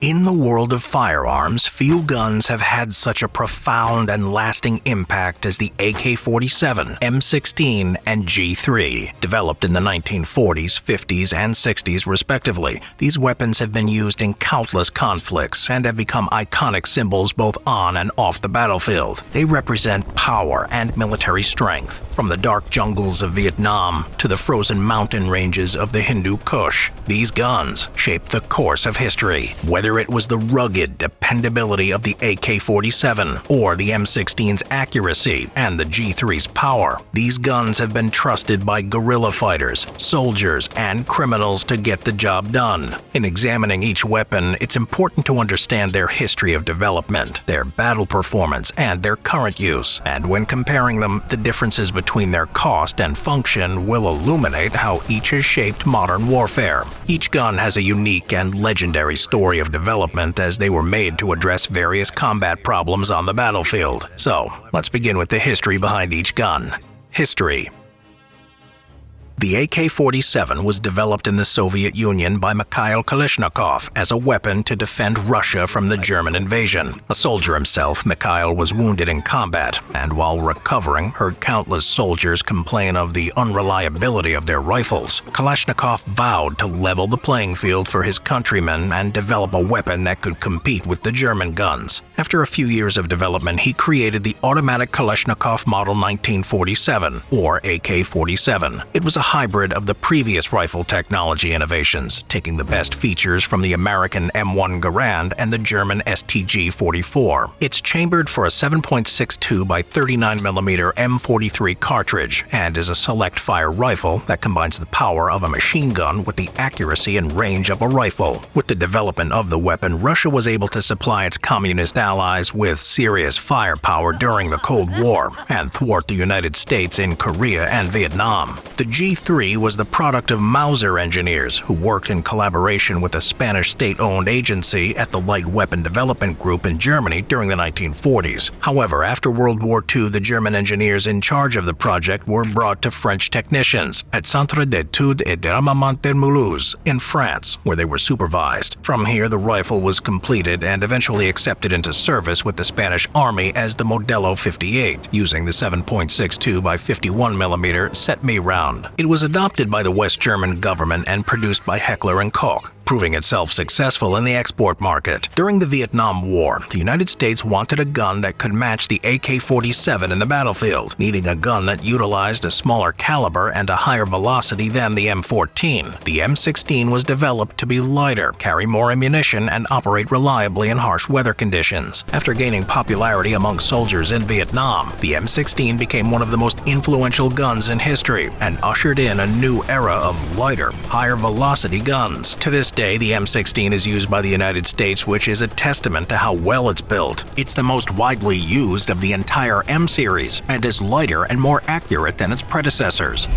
In the world of firearms, few guns have had such a profound and lasting impact as the AK-47, M16, and G3. Developed in the 1940s, 50s, and 60s respectively, these weapons have been used in countless conflicts and have become iconic symbols both on and off the battlefield. They represent power and military strength, from the dark jungles of Vietnam to the frozen mountain ranges of the Hindu Kush. These guns shaped the course of history, whether it was the rugged dependability of the AK-47 or the M16's accuracy and the G3's power. These guns have been trusted by guerrilla fighters, soldiers, and criminals to get the job done. In examining each weapon, it's important to understand their history of development, their battle performance, and their current use. And when comparing them, the differences between their cost and function will illuminate how each has shaped modern warfare. Each gun has a unique and legendary story of development as they were made to address various combat problems on the battlefield. So, let's begin with the history behind each gun. History. The AK-47 was developed in the Soviet Union by Mikhail Kalashnikov as a weapon to defend Russia from the German invasion. A soldier himself, Mikhail was wounded in combat, and while recovering, heard countless soldiers complain of the unreliability of their rifles. Kalashnikov vowed to level the playing field for his countrymen and develop a weapon that could compete with the German guns. After a few years of development, he created the automatic Kalashnikov Model 1947, or AK-47. It was a hybrid of the previous rifle technology innovations, taking the best features from the American M1 Garand and the German STG-44. It's chambered for a 7.62 by 39mm M43 cartridge and is a select-fire rifle that combines the power of a machine gun with the accuracy and range of a rifle. With the development of the weapon, Russia was able to supply its communist allies with serious firepower during the Cold War and thwart the United States in Korea and Vietnam. The G3 was the product of Mauser engineers who worked in collaboration with a Spanish state-owned agency at the Light Weapon Development Group in Germany during the 1940s. However, after World War II, the German engineers in charge of the project were brought to French technicians at Centre d'études et d'armement de Mulhouse in France, where they were supervised. From here, the rifle was completed and eventually accepted into service with the Spanish Army as the Modelo 58, using the 7.62 by 51mm set-me round. It was adopted by the West German government and produced by Heckler & Koch, proving itself successful in the export market. During the Vietnam War, the United States wanted a gun that could match the AK-47 in the battlefield, needing a gun that utilized a smaller caliber and a higher velocity than the M14. The M16 was developed to be lighter, carry more ammunition, and operate reliably in harsh weather conditions. After gaining popularity among soldiers in Vietnam, the M16 became one of the most influential guns in history and ushered in a new era of lighter, higher velocity guns. To this day, the M16 is used by the United States, which is a testament to how well it's built. It's the most widely used of the entire M series and is lighter and more accurate than its predecessors.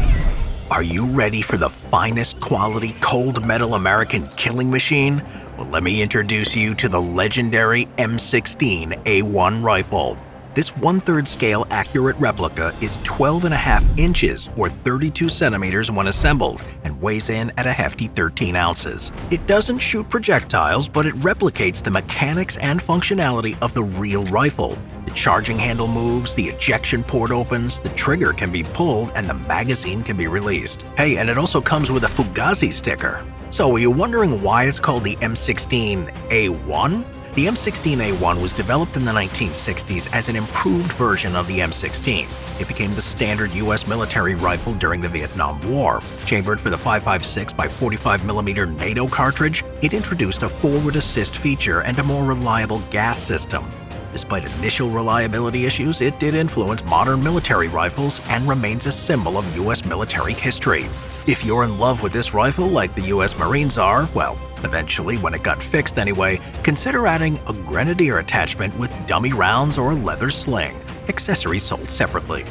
Are you ready for the finest quality cold metal American killing machine? Well, let me introduce you to the legendary M16A1 rifle. This 1/3 scale accurate replica is 12.5 inches or 32 centimeters when assembled and weighs in at a hefty 13 ounces. It doesn't shoot projectiles, but it replicates the mechanics and functionality of the real rifle. The charging handle moves, the ejection port opens, the trigger can be pulled, and the magazine can be released. Hey, and it also comes with a Fugazi sticker. So are you wondering why it's called the M16A1? The M16A1 was developed in the 1960s as an improved version of the M16. It became the standard U.S. military rifle during the Vietnam War. Chambered for the 5.56 by 45mm NATO cartridge, it introduced a forward assist feature and a more reliable gas system. Despite initial reliability issues, it did influence modern military rifles and remains a symbol of U.S. military history. If you're in love with this rifle like the U.S. Marines are, well, eventually, when it got fixed anyway, consider adding a grenadier attachment with dummy rounds or a leather sling. Accessories sold separately.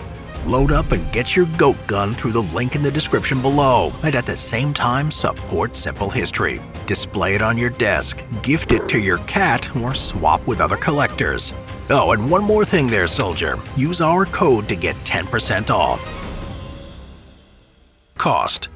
Load up and get your goat gun through the link in the description below, and at the same time support simple history. Display it on your desk, gift it to your cat, or swap with other collectors. Oh, and one more thing there, soldier. Use our code to get 10% off. Cost.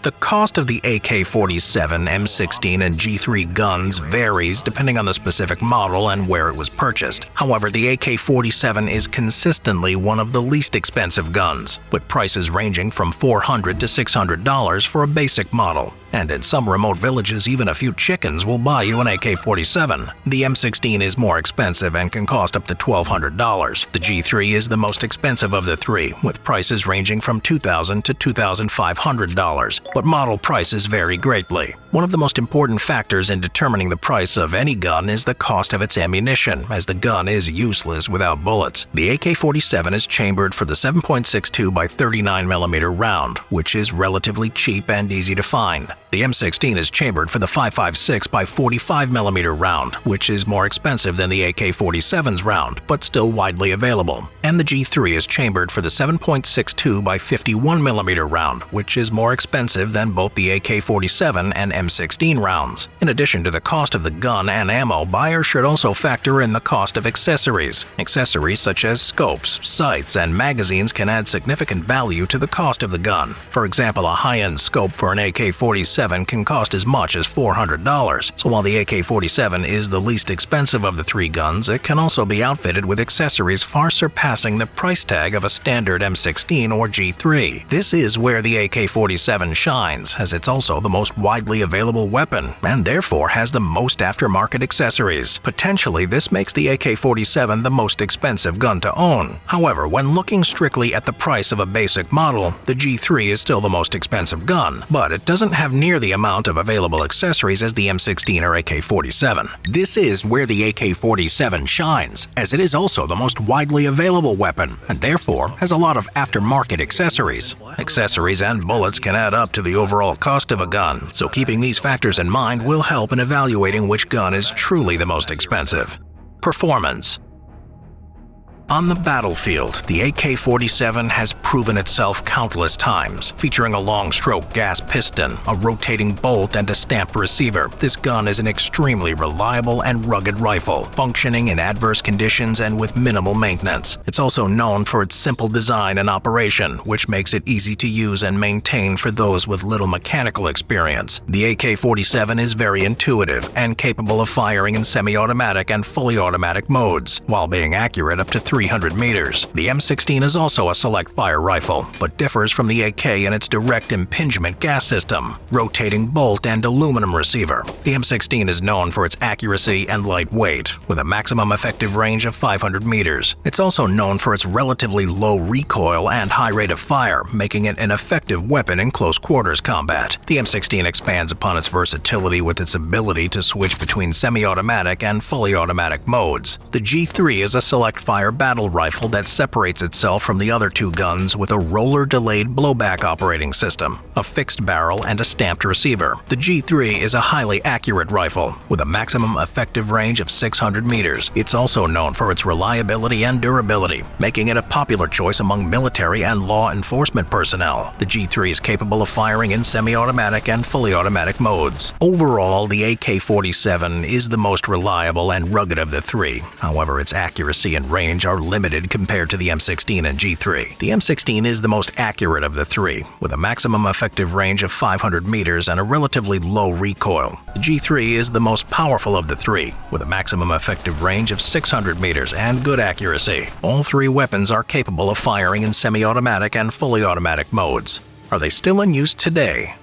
The cost of the AK-47, M16, and G3 guns varies depending on the specific model and where it was purchased. However, the AK-47 is consistently one of the least expensive guns, with prices ranging from $400 to $600 for a basic model. And in some remote villages, even a few chickens will buy you an AK-47. The M16 is more expensive and can cost up to $1,200. The G3 is the most expensive of the three, with prices ranging from $2,000 to $2,500, but model prices vary greatly. One of the most important factors in determining the price of any gun is the cost of its ammunition, as the gun is useless without bullets. The AK-47 is chambered for the 7.62 by 39mm round, which is relatively cheap and easy to find. The M16 is chambered for the 5.56 by 45mm round, which is more expensive than the AK-47's round, but still widely available. And the G3 is chambered for the 7.62 by 51mm round, which is more expensive than both the AK-47 and M16 rounds. In addition to the cost of the gun and ammo, buyers should also factor in the cost of accessories. Accessories such as scopes, sights, and magazines can add significant value to the cost of the gun. For example, a high-end scope for an AK-47 can cost as much as $400, so while the AK-47 is the least expensive of the three guns, it can also be outfitted with accessories far surpassing the price tag of a standard M16 or G3. This is where the AK-47 shines, as it's also the most widely available weapon, and therefore has the most aftermarket accessories. Potentially, this makes the AK-47 the most expensive gun to own. However, when looking strictly at the price of a basic model, the G3 is still the most expensive gun, but it doesn't have near the amount of available accessories as the M16 or AK-47. This is where the AK-47 shines, as it is also the most widely available weapon, and therefore has a lot of aftermarket accessories. Accessories and bullets can add up to the overall cost of a gun, so keeping these factors in mind will help in evaluating which gun is truly the most expensive. Performance. On the battlefield, the AK-47 has proven itself countless times, featuring a long-stroke gas piston, a rotating bolt, and a stamped receiver. This gun is an extremely reliable and rugged rifle, functioning in adverse conditions and with minimal maintenance. It's also known for its simple design and operation, which makes it easy to use and maintain for those with little mechanical experience. The AK-47 is very intuitive and capable of firing in semi-automatic and fully automatic modes, while being accurate up to 300 meters. The M16 is also a select fire rifle, but differs from the AK in its direct impingement gas system, rotating bolt, and aluminum receiver. The M16 is known for its accuracy and light weight, with a maximum effective range of 500 meters. It's also known for its relatively low recoil and high rate of fire, making it an effective weapon in close quarters combat. The M16 expands upon its versatility with its ability to switch between semi-automatic and fully automatic modes. The G3 is a select fire battle rifle that separates itself from the other two guns with a roller-delayed blowback operating system, a fixed barrel, and a stamped receiver. The G3 is a highly accurate rifle with a maximum effective range of 600 meters. It's also known for its reliability and durability, making it a popular choice among military and law enforcement personnel. The G3 is capable of firing in semi-automatic and fully automatic modes. Overall, the AK-47 is the most reliable and rugged of the three. However, its accuracy and range are limited compared to the M16 and G3. The M16 is the most accurate of the three, with a maximum effective range of 500 meters and a relatively low recoil. The G3 is the most powerful of the three, with a maximum effective range of 600 meters and good accuracy. All three weapons are capable of firing in semi-automatic and fully automatic modes. Are they still in use today?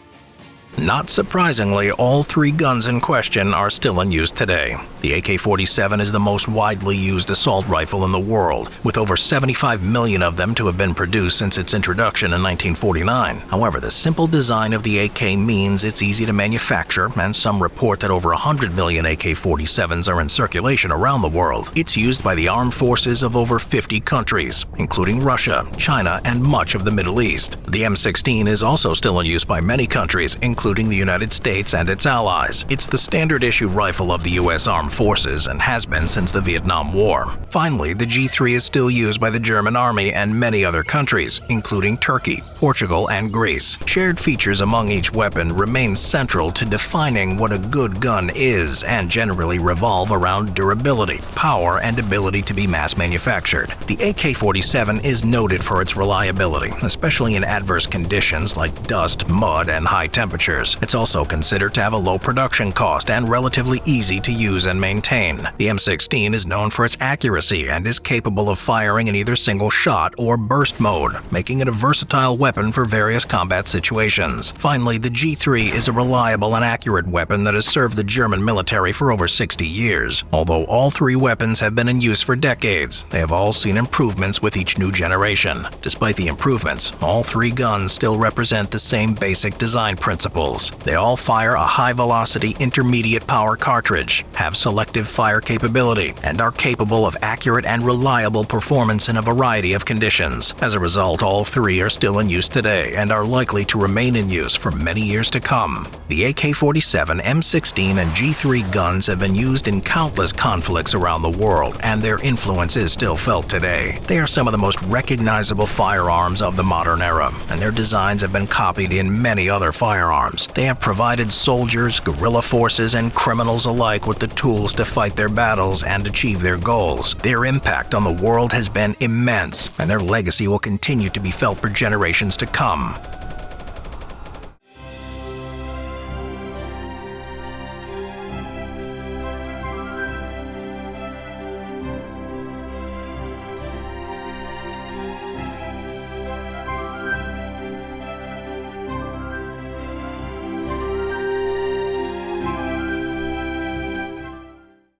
Not surprisingly, all three guns in question are still in use today. The AK-47 is the most widely used assault rifle in the world, with over 75 million of them to have been produced since its introduction in 1949. However, the simple design of the AK means it's easy to manufacture, and some report that over 100 million AK-47s are in circulation around the world. It's used by the armed forces of over 50 countries, including Russia, China, and much of the Middle East. The M16 is also still in use by many countries, including the United States and its allies. It's the standard issue rifle of the U.S. Armed Forces and has been since the Vietnam War. Finally, the G3 is still used by the German Army and many other countries, including Turkey, Portugal, and Greece. Shared features among each weapon remain central to defining what a good gun is and generally revolve around durability, power, and ability to be mass manufactured. The AK-47 is noted for its reliability, especially in adverse conditions like dust, mud, and high temperatures. It's also considered to have a low production cost and relatively easy to use and maintain. The M16 is known for its accuracy and is capable of firing in either single shot or burst mode, making it a versatile weapon for various combat situations. Finally, the G3 is a reliable and accurate weapon that has served the German military for over 60 years. Although all three weapons have been in use for decades, they have all seen improvements with each new generation. Despite the improvements, all three guns still represent the same basic design principles. They all fire a high-velocity intermediate power cartridge, have selective fire capability, and are capable of accurate and reliable performance in a variety of conditions. As a result, all three are still in use today and are likely to remain in use for many years to come. The AK-47, M16, and G3 guns have been used in countless conflicts around the world, and their influence is still felt today. They are some of the most recognizable firearms of the modern era, and their designs have been copied in many other firearms. They have provided soldiers, guerrilla forces, and criminals alike with the tools to fight their battles and achieve their goals. Their impact on the world has been immense, and their legacy will continue to be felt for generations to come.